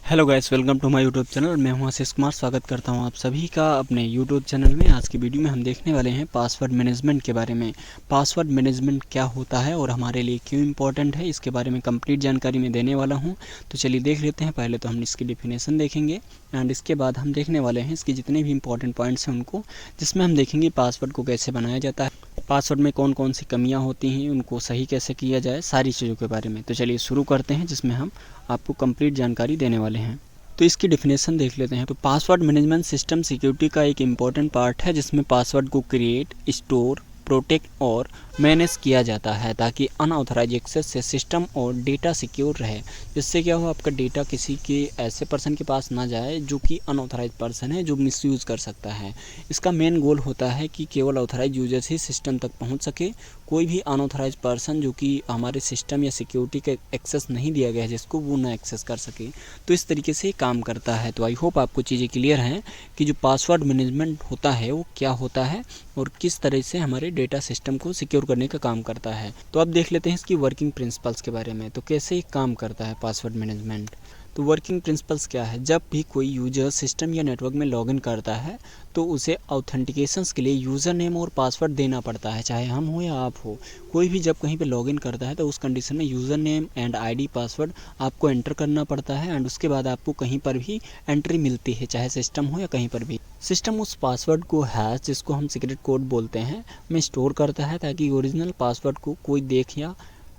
Hello guys, welcome to my YouTube channel. मैं हूं आशीष कुमार। स्वागत करता हूं आप सभी का अपने यूट्यूब चैनल में। आज की वीडियो में हम देखने वाले हैं पासवर्ड मैनेजमेंट के बारे में। पासवर्ड मैनेजमेंट क्या होता है और हमारे लिए क्यों इम्पोर्टेंट है, इसके बारे में कंप्लीट जानकारी मैं देने वाला हूं। तो चलिए देख लेते हैं। पहले तो हम इसकी डेफिनेशन देखेंगे एंड इसके बाद हम देखने वाले हैं इसके जितने भी इंपॉर्टेंट पॉइंट्स हैं उनको, जिसमें हम देखेंगे पासवर्ड को कैसे बनाया जाता है, पासवर्ड में कौन कौन सी कमियां होती हैं, उनको सही कैसे किया जाए, सारी चीज़ों के बारे में। तो चलिए शुरू करते हैं, जिसमें हम आपको कंप्लीट जानकारी देने वाले हैं। तो इसकी डेफिनेशन देख लेते हैं। तो पासवर्ड मैनेजमेंट सिस्टम सिक्योरिटी का एक इम्पॉर्टेंट पार्ट है, जिसमें पासवर्ड को क्रिएट, स्टोर, प्रोटेक्ट और मैनेज किया जाता है ताकि अनऑथराइज एक्सेस से सिस्टम और डेटा सिक्योर रहे। जिससे क्या हो, आपका डेटा किसी के ऐसे पर्सन के पास ना जाए जो कि अनऑथराइज पर्सन है, जो मिसयूज़ कर सकता है। इसका मेन गोल होता है कि केवल ऑथराइज यूजर्स ही सिस्टम तक पहुंच सके। कोई भी अनऑथराइज पर्सन जो कि हमारे सिस्टम या सिक्योरिटी का एक्सेस नहीं दिया गया है जिसको, वो ना एक्सेस कर सके। तो इस तरीके से काम करता है। तो आई होप आपको चीज़ें क्लियर हैं कि जो पासवर्ड मैनेजमेंट होता है वो क्या होता है और किस तरह से हमारे डेटा सिस्टम को सिक्योर करने का काम करता है। तो अब देख लेते हैं इसकी वर्किंग प्रिंसिपल्स के बारे में। तो कैसे काम करता है पासवर्ड मैनेजमेंट। तो वर्किंग प्रिंसिपल्स क्या है, जब भी कोई यूजर सिस्टम या नेटवर्क में लॉगिन करता है तो उसे ऑथेंटिकेशंस के लिए यूज़र नेम और पासवर्ड देना पड़ता है, चाहे हम हो या आप हो। कोई भी जब कहीं पे लॉगिन करता है तो उस कंडीशन में user name and ID password आपको एंटर करना पड़ता है एंड उसके बाद आपको कहीं पर भी एंट्री मिलती है, चाहे सिस्टम हो या कहीं पर भी। सिस्टम उस पासवर्ड को हैश, जिसको हम सीक्रेट कोड बोलते हैं, में स्टोर करता है ताकि ओरिजिनल पासवर्ड को कोई देख या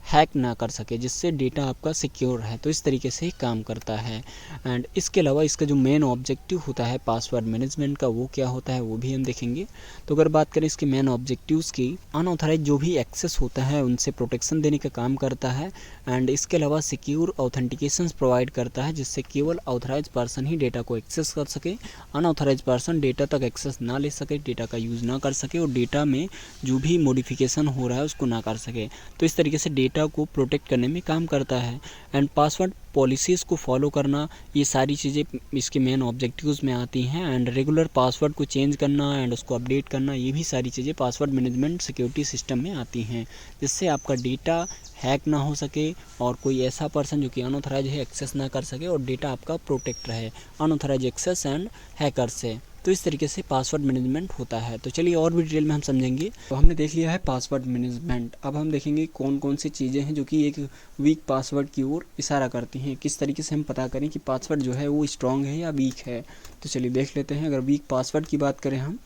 हैक ना कर सके, जिससे डेटा आपका सिक्योर है। तो इस तरीके से ही काम करता है। एंड इसके अलावा इसका जो मेन ऑब्जेक्टिव होता है पासवर्ड मैनेजमेंट का, वो क्या होता है वो भी हम देखेंगे। तो अगर बात करें इसके मेन ऑब्जेक्टिव्स की, अनऑथराइज जो भी एक्सेस होता है उनसे प्रोटेक्शन देने का काम करता है। एंड इसके अलावा सिक्योर ऑथेंटिकेशंस प्रोवाइड करता है, जिससे केवल ऑथराइज पर्सन ही डेटा को एक्सेस कर सके, अनऑथराइज पर्सन डेटा तक एक्सेस ना ले सके, डेटा का यूज़ ना कर सके और डेटा में जो भी मॉडिफिकेशन हो रहा है उसको ना कर सके। तो इस तरीके से डेटा को प्रोटेक्ट करने में काम करता है। एंड पासवर्ड पॉलिसीज़ को फॉलो करना, ये सारी चीज़ें इसके मेन ऑब्जेक्टिव्स में आती हैं। एंड रेगुलर पासवर्ड को चेंज करना एंड उसको अपडेट करना, ये भी सारी चीज़ें पासवर्ड मैनेजमेंट सिक्योरिटी सिस्टम में आती हैं, जिससे आपका डेटा हैक ना हो सके और कोई ऐसा पर्सन जो कि अनऑथराइज है एक्सेस ना कर सके और डेटा आपका प्रोटेक्ट रहे अनऑथराइज एक्सेस एंड हैकर से। तो इस तरीके से पासवर्ड मैनेजमेंट होता है। तो चलिए और भी डिटेल में हम समझेंगे। तो हमने देख लिया है पासवर्ड मैनेजमेंट। अब हम देखेंगे कौन कौन सी चीज़ें हैं जो कि एक वीक पासवर्ड की ओर इशारा करती हैं। किस तरीके से हम पता करें कि पासवर्ड जो है वो स्ट्रॉन्ग है या वीक है। तो चलिए देख लेते हैं। अगर वीक पासवर्ड की बात करें हम,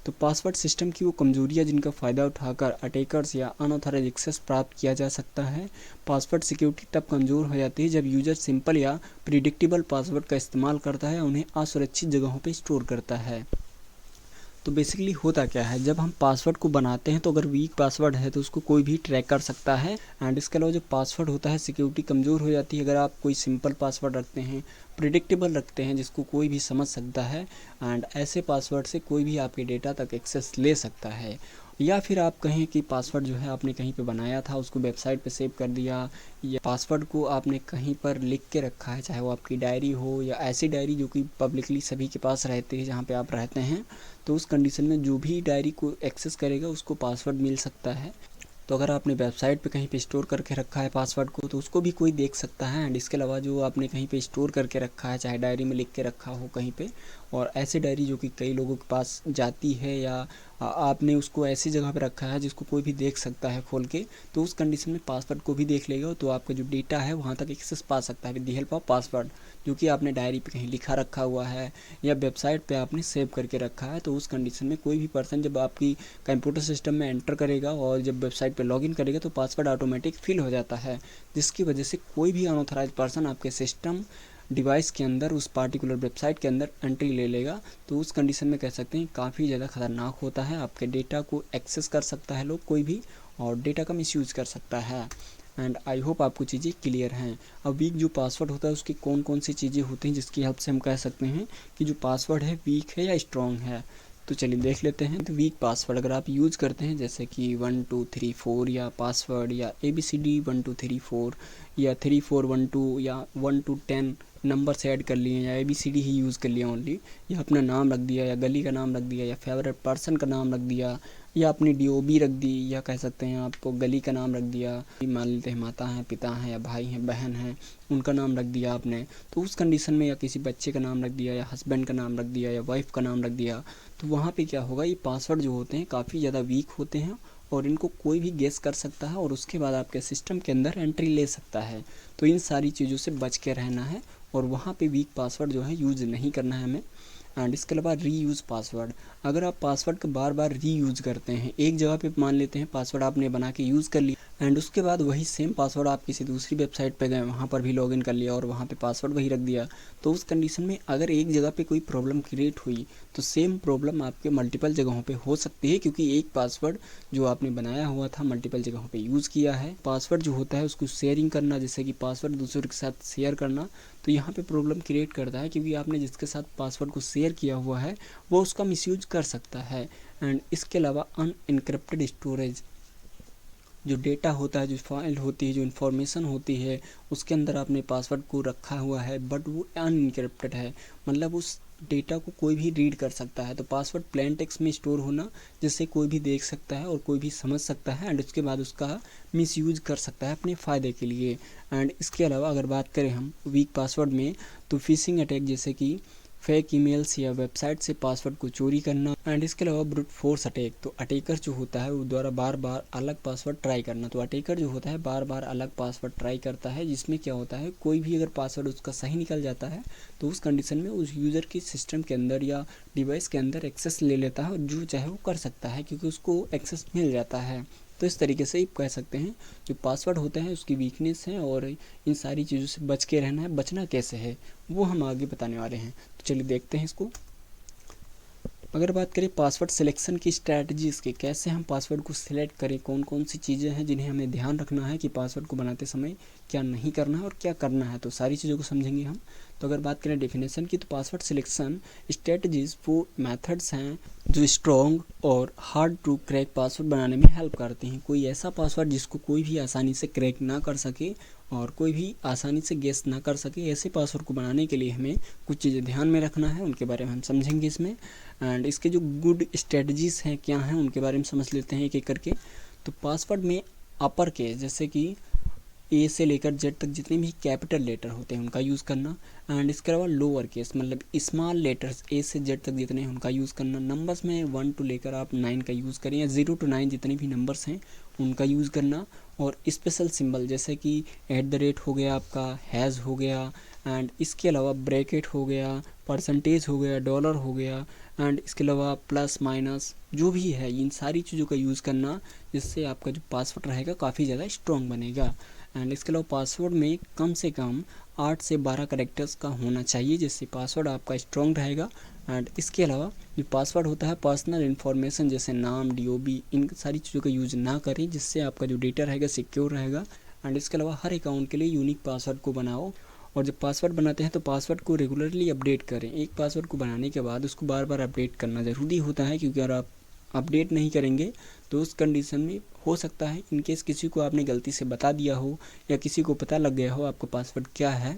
तो पासवर्ड सिस्टम की वो कमजोरियाँ जिनका फ़ायदा उठाकर अटैकर्स या अनऑथराइज एक्सेस प्राप्त किया जा सकता है। पासवर्ड सिक्योरिटी तब कमज़ोर हो जाती है जब यूज़र सिंपल या प्रिडिक्टेबल पासवर्ड का इस्तेमाल करता है, उन्हें असुरक्षित जगहों पर स्टोर करता है। तो बेसिकली होता क्या है, जब हम पासवर्ड को बनाते हैं तो अगर वीक पासवर्ड है तो उसको कोई भी ट्रैक कर सकता है। एंड इसके अलावा जो पासवर्ड होता है सिक्योरिटी कमज़ोर हो जाती है अगर आप कोई सिंपल पासवर्ड रखते हैं, प्रिडिक्टेबल रखते हैं, जिसको कोई भी समझ सकता है। एंड ऐसे पासवर्ड से कोई भी आपके डेटा तक एक्सेस ले सकता है। या फिर आप कहें कि पासवर्ड जो है आपने कहीं पे बनाया था, उसको वेबसाइट पे सेव कर दिया, या पासवर्ड को आपने कहीं पर लिख के रखा है, चाहे वो आपकी डायरी हो या ऐसी डायरी जो कि पब्लिकली सभी के पास रहती है जहाँ पे आप रहते हैं। तो उस कंडीशन में जो भी डायरी को एक्सेस करेगा उसको पासवर्ड मिल सकता है। तो अगर आपने वेबसाइट पे कहीं पे स्टोर करके रखा है पासवर्ड को, तो उसको भी कोई देख सकता है। एंड इसके अलावा जो आपने कहीं पे स्टोर करके रखा है, चाहे डायरी में लिख के रखा हो कहीं पे, और ऐसी डायरी जो कि कई लोगों के पास जाती है, या आपने उसको ऐसी जगह पे रखा है जिसको कोई भी देख सकता है खोल के, तो उस कंडीशन में पासवर्ड को भी देख लेगा। तो आपका जो डेटा है वहाँ तक एक्सेस पा सकता है with the help of password, जो कि आपने डायरी पे कहीं लिखा रखा हुआ है या वेबसाइट पे आपने सेव करके रखा है। तो उस कंडीशन में कोई भी पर्सन जब आपकी कंप्यूटर सिस्टम में एंटर करेगा और जब वेबसाइट पे लॉगिन करेगा तो पासवर्ड ऑटोमेटिक फिल हो जाता है, जिसकी वजह से कोई भी अनऑथराइज पर्सन आपके सिस्टम डिवाइस के अंदर उस पार्टिकुलर वेबसाइट के अंदर एंट्री ले लेगा। तो उस कंडीशन में कह सकते हैं काफ़ी ज़्यादा खतरनाक होता है। आपके डेटा को एक्सेस कर सकता है लोग कोई भी, और डेटा का मिसयूज़ कर सकता है। एंड आई होप आपको चीज़ें क्लियर हैं। अब वीक जो पासवर्ड होता है उसकी कौन कौन सी चीज़ें होती हैं जिसकी हेल्प से हम कह सकते हैं कि जो पासवर्ड है वीक है या स्ट्रॉन्ग है। तो चलिए देख लेते हैं। तो वीक पासवर्ड अगर आप यूज़ करते हैं, जैसे कि 1 2 3 4 या पासवर्ड या ABCD 1 2 3 4 या 3 4 1 2 या 1 to 10 नंबर से ऐड कर लिए, या ABCD ही यूज़ कर लिया ओनली, या अपना नाम रख दिया, या गली का नाम रख दिया, या फेवरेट पर्सन का नाम रख दिया, या अपनी डीओबी रख दी, या कह सकते हैं आपको गली का नाम रख दिया, मान लेते हैं माता हैं, पिता हैं, या भाई हैं, बहन हैं, उनका नाम रख दिया आपने, तो उस कंडीशन में, या किसी बच्चे का नाम रख दिया, या हस्बैंड का नाम रख दिया, या वाइफ का नाम रख दिया, तो वहाँ पे क्या होगा, ये पासवर्ड जो होते हैं काफ़ी ज़्यादा वीक होते हैं और इनको कोई भी गेस कर सकता है और उसके बाद आपके सिस्टम के अंदर एंट्री ले सकता है। तो इन सारी चीज़ों से बच के रहना है और वहाँ पे वीक पासवर्ड जो है यूज़ नहीं करना है हमें। एंड इसके अलावा रीयूज़ पासवर्ड, अगर आप पासवर्ड को बार बार रीयूज़ करते हैं, एक जगह पे मान लेते हैं पासवर्ड आपने बना के यूज़ कर लिया एंड उसके बाद वही सेम पासवर्ड आप किसी दूसरी वेबसाइट पे गए, वहाँ पर भी लॉगिन कर लिया और वहाँ पे पासवर्ड वही रख दिया, तो उस कंडीशन में अगर एक जगह पे कोई प्रॉब्लम क्रिएट हुई तो सेम प्रॉब्लम आपके मल्टीपल जगहों पे हो सकती है, क्योंकि एक पासवर्ड जो आपने बनाया हुआ था मल्टीपल जगहों पे यूज़ किया है। पासवर्ड जो होता है उसको शेयरिंग करना, जैसे कि पासवर्ड दूसरों के साथ शेयर करना, तो यहाँ पे प्रॉब्लम क्रिएट करता है, क्योंकि आपने जिसके साथ पासवर्ड को शेयर किया हुआ है वो उसका मिसयूज कर सकता है। एंड इसके अलावा अनइनक्रिप्टेड स्टोरेज, जो डेटा होता है, जो फाइल होती है, जो इन्फॉर्मेशन होती है, उसके अंदर आपने पासवर्ड को रखा हुआ है बट वो अनइनक्रिप्टेड है, मतलब उस डेटा को कोई भी रीड कर सकता है। तो पासवर्ड प्लेन टेक्स्ट में स्टोर होना, जिससे कोई भी देख सकता है और कोई भी समझ सकता है एंड उसके बाद उसका मिसयूज कर सकता है अपने फ़ायदे के लिए। एंड इसके अलावा अगर बात करें हम वीक पासवर्ड में, तो फिशिंग अटैक, जैसे कि फेक ईमेल्स या वेबसाइट से पासवर्ड को चोरी करना। एंड इसके अलावा ब्रूट फोर्स अटैक, तो अटैकर जो होता है वो द्वारा बार बार अलग पासवर्ड ट्राई करना। तो अटैकर जो होता है बार बार अलग पासवर्ड ट्राई करता है, जिसमें क्या होता है, कोई भी अगर पासवर्ड उसका सही निकल जाता है तो उस कंडीशन में उस यूज़र की सिस्टम के अंदर या डिवाइस के अंदर एक्सेस ले लेता है और जो चाहे वो कर सकता है, क्योंकि उसको एक्सेस मिल जाता है। तो इस तरीके से कह सकते हैं जो पासवर्ड होते हैं उसकी वीकनेस है और इन सारी चीज़ों से बच के रहना है। बचना कैसे है वो हम आगे बताने वाले हैं, तो चलिए देखते हैं इसको। अगर बात करें पासवर्ड सिलेक्शन की स्ट्रैटेजीज़ के, कैसे हम पासवर्ड को सिलेक्ट करें, कौन कौन सी चीज़ें हैं जिन्हें हमें ध्यान रखना है कि पासवर्ड को बनाते समय क्या नहीं करना है और क्या करना है, तो सारी चीज़ों को समझेंगे हम। तो अगर बात करें डेफिनेशन की, तो पासवर्ड सिलेक्शन स्ट्रेटजीज वो मेथड्स हैं जो स्ट्रॉन्ग और हार्ड टू क्रैक पासवर्ड बनाने में हेल्प करते हैं। कोई ऐसा पासवर्ड जिसको कोई भी आसानी से क्रैक ना कर सके और कोई भी आसानी से गेस ना कर सके, ऐसे पासवर्ड को बनाने के लिए हमें कुछ चीज़ें ध्यान में रखना है, उनके बारे में हम समझेंगे इसमें। एंड इसके जो गुड स्ट्रेटजीज़ हैं क्या हैं उनके बारे में समझ लेते हैं एक एक करके। तो पासवर्ड में अपर केस, जैसे कि ए से लेकर जेड तक जितने भी कैपिटल लेटर होते हैं उनका यूज़ करना। एंड इसके अलावा लोअर केस मतलब स्मॉल लेटर्स ए से जेड तक जितने हैं उनका यूज़ करना। नंबर्स में 1 to लेकर आप 9 का यूज़ करें, या 0 to 9 जितने भी नंबर्स हैं उनका यूज़ करना। और स्पेशल सिंबल जैसे कि @ हो गया, आपका हैज़ हो गया, एंड इसके अलावा ब्रैकेट हो गया, परसेंटेज हो गया, डॉलर हो गया, एंड इसके अलावा प्लस माइनस जो भी है, इन सारी चीज़ों का यूज़ करना, जिससे आपका जो पासवर्ड रहेगा काफ़ी ज़्यादा स्ट्रॉन्ग बनेगा। एंड इसके अलावा पासवर्ड में कम से कम 8 से 12 कैरेक्टर्स का होना चाहिए, जिससे पासवर्ड आपका स्ट्रॉन्ग रहेगा। एंड इसके अलावा जो पासवर्ड होता है पर्सनल इन्फॉर्मेशन जैसे नाम, डीओबी, इन सारी चीज़ों का यूज़ ना करें, जिससे आपका जो डेटा रहेगा सिक्योर रहेगा। एंड इसके अलावा हर अकाउंट के लिए यूनिक पासवर्ड को बनाओ, और जब पासवर्ड बनाते हैं तो पासवर्ड को रेगुलरली अपडेट करें। एक पासवर्ड को बनाने के बाद उसको बार बार अपडेट करना ज़रूरी होता है, क्योंकि अगर आप अपडेट नहीं करेंगे तो उस कंडीशन में हो सकता है इनकेस किसी को आपने गलती से बता दिया हो या किसी को पता लग गया हो आपका पासवर्ड क्या है,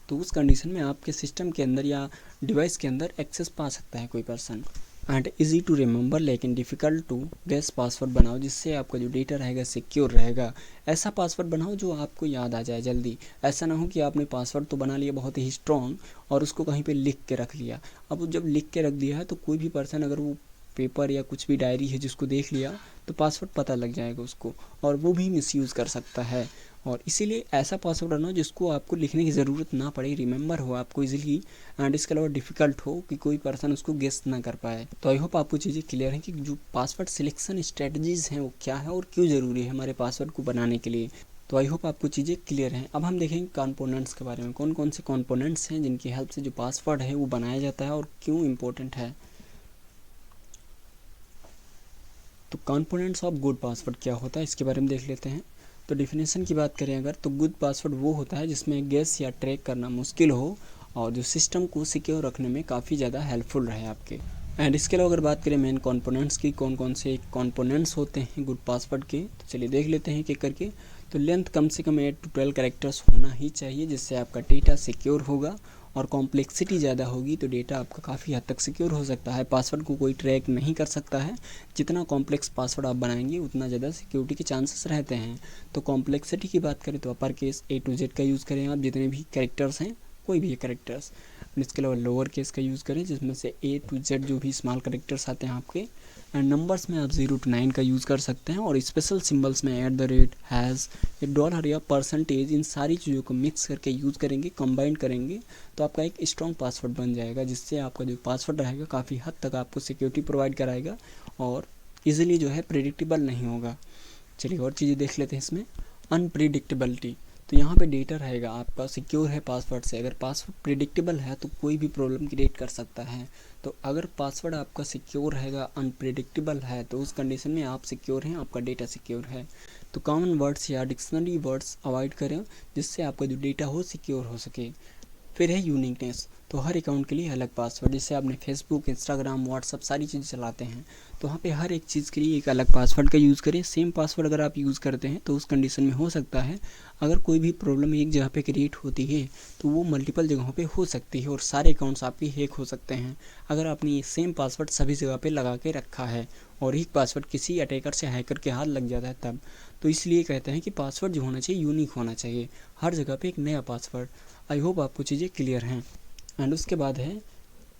तो उस कंडीशन में आपके सिस्टम के अंदर या डिवाइस के अंदर एक्सेस पा सकता है कोई person. And easy to remember लेकिन डिफ़िकल्ट टू गेस पासवर्ड बनाओ, जिससे आपका जो डेटा रहेगा सिक्योर रहेगा। ऐसा पासवर्ड बनाओ जो आपको याद आ जाए जल्दी। ऐसा ना हो कि आपने पासवर्ड तो बना लिया बहुत ही स्ट्रॉन्ग और उसको कहीं पे लिख के रख लिया। अब वो जब लिख के रख दिया है तो कोई भी पर्सन अगर वो पेपर या कुछ भी डायरी है जिसको देख लिया तो पासवर्ड पता लग जाएगा उसको, और वो भी मिसयूज़ कर सकता है। और इसीलिए ऐसा पासवर्ड बनाओ जिसको आपको लिखने की ज़रूरत ना पड़े, रिमेंबर हो आपको इजीली, एंड इसके अलावा डिफ़िकल्ट हो कि कोई पर्सन उसको गेस ना कर पाए। तो आई होप आपको चीज़ें क्लियर हैं कि जो पासवर्ड सिलेक्शन स्ट्रेटजीज़ हैं वो क्या है और क्यों ज़रूरी है हमारे पासवर्ड को बनाने के लिए। तो आई होप आपको चीज़ें क्लियर हैं। अब हम देखेंगे कंपोनेंट्स के बारे में, कौन कौन से कंपोनेंट्स हैं जिनकी हेल्प से जो पासवर्ड है वो बनाया जाता है और क्यों इम्पोर्टेंट है। तो कंपोनेंट्स ऑफ गुड पासवर्ड क्या होता है इसके बारे में देख लेते हैं। तो डेफिनेशन की बात करें अगर, तो गुड पासवर्ड वो होता है जिसमें गेस या ट्रैक करना मुश्किल हो और जो सिस्टम को सिक्योर रखने में काफ़ी ज़्यादा हेल्पफुल रहे आपके। एंड इसके अलावा अगर बात करें मेन कंपोनेंट्स की, कौन कौन से कंपोनेंट्स होते हैं गुड पासवर्ड के, तो चलिए देख लेते हैं एक एक करके। तो लेंथ कम से कम 8 to 12 कैरेक्टर्स होना ही चाहिए, जिससे आपका डेटा सिक्योर होगा और कॉम्प्लेक्सिटी ज़्यादा होगी तो डेटा आपका काफ़ी हद तक सिक्योर हो सकता है। पासवर्ड को कोई ट्रैक नहीं कर सकता है। जितना कॉम्प्लेक्स पासवर्ड आप बनाएंगे उतना ज़्यादा सिक्योरिटी के चांसेस रहते हैं। तो कॉम्प्लेक्सिटी की बात करें तो upper case A to Z का यूज़ करें आप, जितने भी कैरेक्टर्स हैं कोई भी कैरेक्टर्स। इसके अलावा लोअर केस का यूज़ करें जिसमें से A to Z जो भी स्मॉल कैरेक्टर्स आते हैं आपके। एंड नंबर्स में आप 0 to 9 का यूज़ कर सकते हैं। और स्पेशल सिंबल्स में @ हैज़ या डॉलर या परसेंटेज, इन सारी चीज़ों को मिक्स करके यूज़ करेंगे, कंबाइन करेंगे तो आपका एक स्ट्रॉन्ग पासवर्ड बन जाएगा, जिससे आपका जो पासवर्ड रहेगा काफ़ी हद तक आपको सिक्योरिटी प्रोवाइड कराएगा और ईजिली जो है प्रेडिक्टेबल नहीं होगा। चलिए और चीज़ें देख लेते हैं इसमें। अनप्रिडिक्टेबिलिटी, तो यहाँ पे डेटा रहेगा आपका सिक्योर है पासवर्ड से। अगर पासवर्ड प्रिडिक्टेबल है तो कोई भी प्रॉब्लम क्रिएट कर सकता है। तो अगर पासवर्ड आपका सिक्योर रहेगा, अनप्रिडिक्टेबल है, तो उस कंडीशन में आप सिक्योर हैं, आपका डेटा सिक्योर है। तो कॉमन वर्ड्स या डिक्शनरी वर्ड्स अवॉइड करें जिससे आपका जो डेटा हो सिक्योर हो सके। फिर है यूनिकनेस, तो हर अकाउंट के लिए अलग पासवर्ड। जैसे आपने फेसबुक, इंस्टाग्राम, व्हाट्सअप सारी चीज़ें चलाते हैं तो वहाँ पे हर एक चीज़ के लिए एक अलग पासवर्ड का यूज़ करें। सेम पासवर्ड अगर आप यूज़ करते हैं तो उस कंडीशन में हो सकता है अगर कोई भी प्रॉब्लम एक जगह पे क्रिएट होती है तो वो मल्टीपल जगहों पे हो सकती है और सारे अकाउंट्स आपके हैक हो सकते हैं अगर आपने ये सेम पासवर्ड सभी जगह पे लगा के रखा है और एक पासवर्ड किसी अटैकर से हैकर के हाथ लग जाता है तब। तो इसलिए कहते हैं कि पासवर्ड जो होना चाहिए यूनिक होना चाहिए, हर जगह पे एक नया पासवर्ड। आई होप आपको चीज़ें क्लियर हैं। एंड उसके बाद है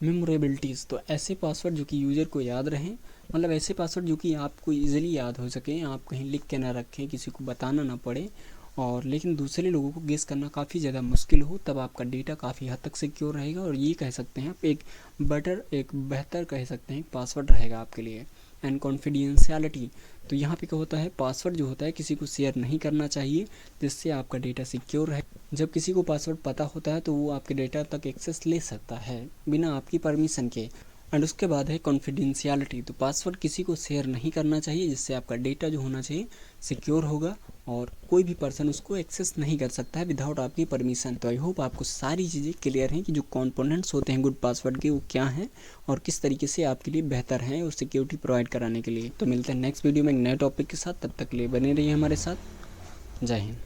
मेमोरेबिलिटीज़, तो ऐसे पासवर्ड जो कि यूज़र को याद रहें, मतलब ऐसे पासवर्ड जो कि आपको इजीली याद हो सके, आप कहीं लिख के ना रखें, किसी को बताना ना पड़े और लेकिन दूसरे लोगों को गेस करना काफ़ी ज़्यादा मुश्किल हो, तब आपका डेटा काफ़ी हद तक सिक्योर रहेगा और ये कह सकते हैं आप एक बेहतर कह सकते हैं पासवर्ड रहेगा आपके लिए। एंड कॉन्फिडेंशियलिटी, तो यहाँ पे क्या होता है, पासवर्ड जो होता है किसी को शेयर नहीं करना चाहिए जिससे आपका डेटा सिक्योर रहे। जब किसी को पासवर्ड पता होता है तो वो आपके डेटा तक एक्सेस ले सकता है बिना आपकी परमिशन के। एंड उसके बाद है कॉन्फिडेंशियलिटी, तो पासवर्ड किसी को शेयर नहीं करना चाहिए जिससे आपका डेटा जो होना चाहिए सिक्योर होगा और कोई भी पर्सन उसको एक्सेस नहीं कर सकता है विदाउट आपकी परमिशन। तो आई होप आपको सारी चीज़ें क्लियर हैं कि जो कंपोनेंट्स होते हैं गुड पासवर्ड के वो क्या हैं और किस तरीके से आपके लिए बेहतर हैं और सिक्योरिटी प्रोवाइड कराने के लिए। तो मिलते हैं नेक्स्ट वीडियो में एक नए टॉपिक के साथ, तब तक के लिए बने रहिए हमारे साथ। जय हिंद।